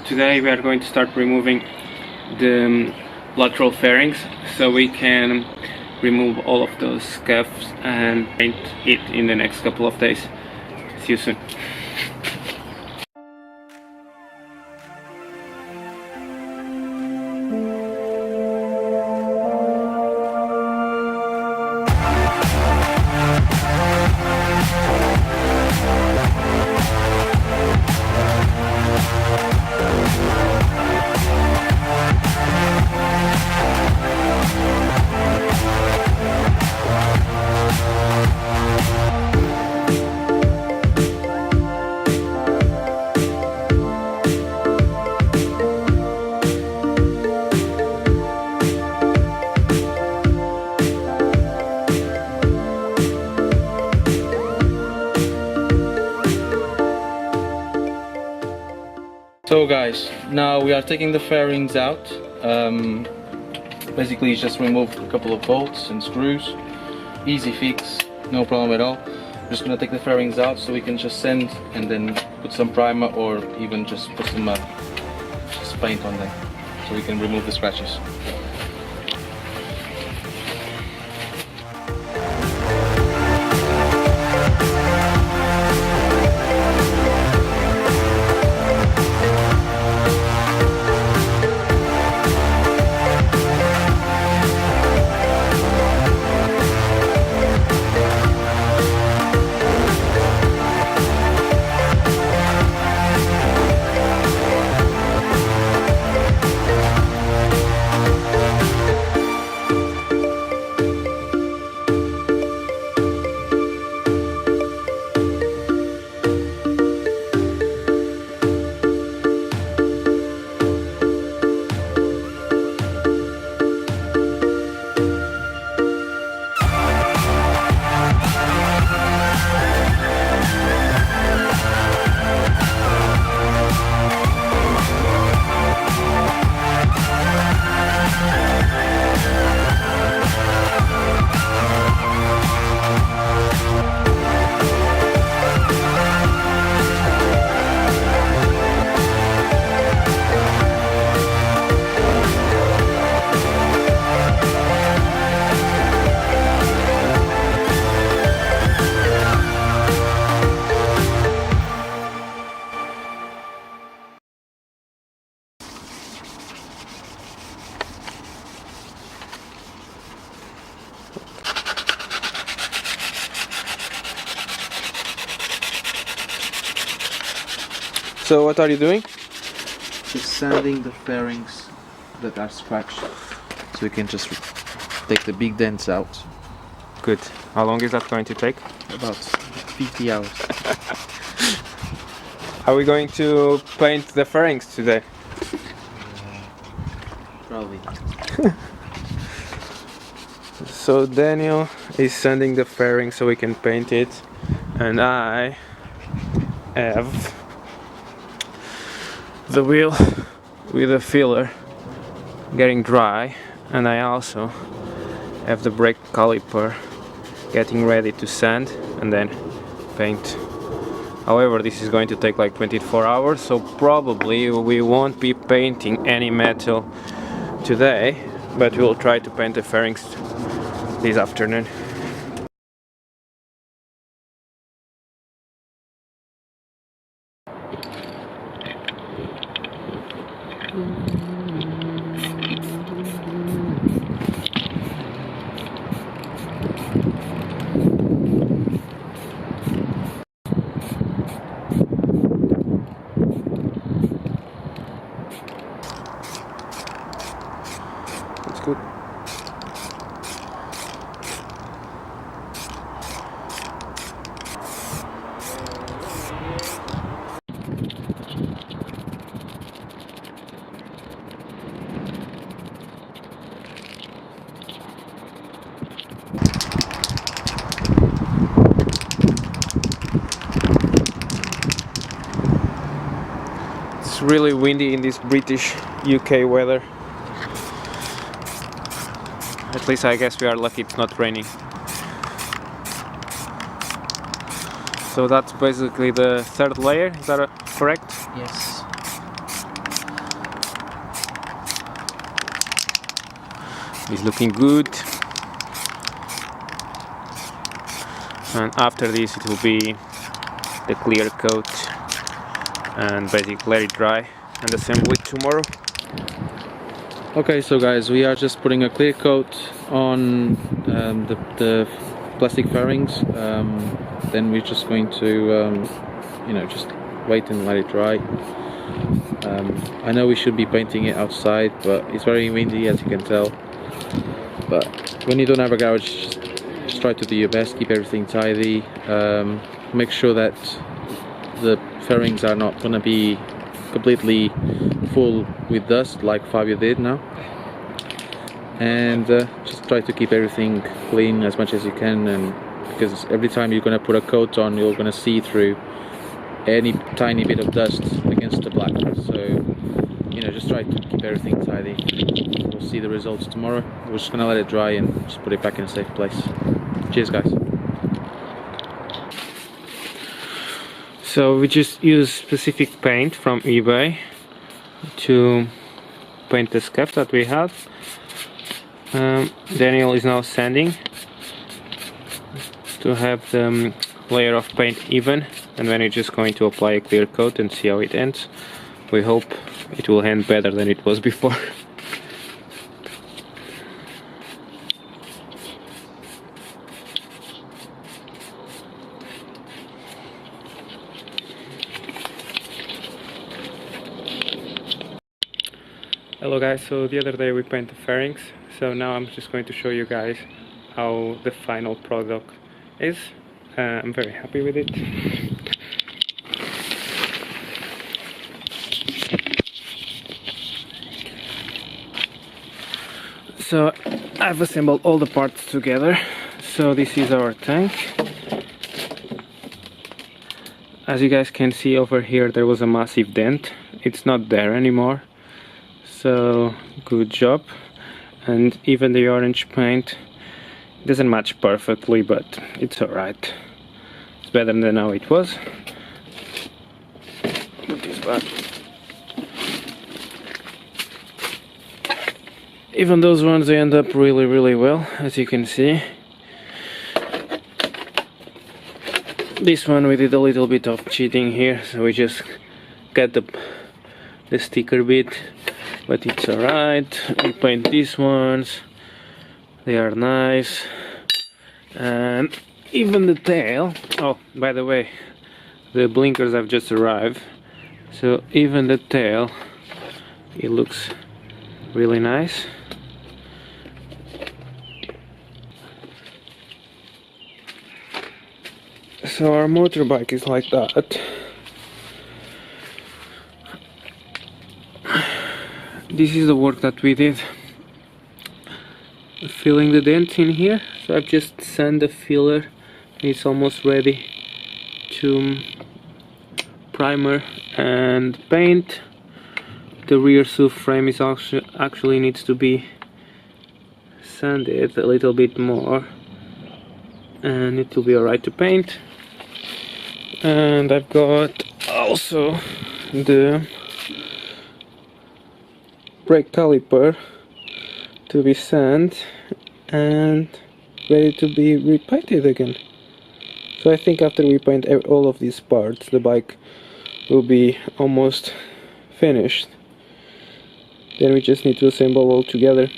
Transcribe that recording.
today we are going to start removing the lateral fairings so we can remove all of those scuffs and paint it in the next couple of days. See you soon. So guys, now we are taking the fairings out. Basically just removed a couple of bolts and screws. Easy fix, no problem at all. Just gonna take the fairings out so we can just sand and then put some primer or even just put some just paint on them so we can remove the scratches. So what are you doing? Just sanding the fairings that are scratched so we can just take the big dents out. Good. How long is that going to take? About 50 hours. Are we going to paint the fairings today? Probably. So Daniel is sanding the fairing so we can paint it, and I have the wheel with the filler getting dry, and I also have the brake caliper getting ready to sand and then paint. However, this is going to take like 24 hours, so probably we won't be painting any metal today, but we'll try to paint the fairings this afternoon. That's good. It's really windy in this British UK weather. At least I guess we are lucky it's not raining. So that's basically the third layer, is that correct? Yes. is looking good, and after this it will be the clear coat and basically let it dry and assemble it tomorrow. Okay, so guys, we are just putting a clear coat on the plastic fairings. Then we're just going to you know, just wait and let it dry. I know we should be painting it outside, but it's very windy, as you can tell. But when you don't have a garage, just try to do your best, keep everything tidy. Make sure that the fairings are not going to be completely full with dust like Fabio did now. And just try to keep everything clean as much as you can, and because every time you're going to put a coat on, you're going to see through any tiny bit of dust against the black. So, you know, just try to keep everything tidy. We'll see the results tomorrow. We're just going to let it dry and just put it back in a safe place. Cheers, guys. So we just use specific paint from eBay to paint the scuff that we have. Daniel is now sanding to have the layer of paint even, and then we're just going to apply a clear coat and see how it ends. We hope it will end better than it was before. Hello guys, so the other day we painted the fairings, so now I'm just going to show you guys how the final product is. I'm very happy with it. So I've assembled all the parts together. So this is our tank. As you guys can see over here, there was a massive dent. It's not there anymore. So good job. And even the orange paint doesn't match perfectly, but it's alright. It's better than how it was. Put this back. Even those ones, they end up really well, as you can see. This one we did a little bit of cheating here, so we just got the sticker bit, but it's alright. We paint these ones, they are nice. And even the tail, oh, by the way, the blinkers have just arrived, so even the tail, it looks really nice. So our motorbike is like that. This is the work that we did, filling the dent in here. So I've just sanded the filler, it's almost ready to primer and paint. The rear subframe is actually needs to be sanded a little bit more, and it will be alright to paint. And I've got also the brake caliper to be sanded and ready to be repainted again. So I think after we paint all of these parts, the bike will be almost finished. Then we just need to assemble all together.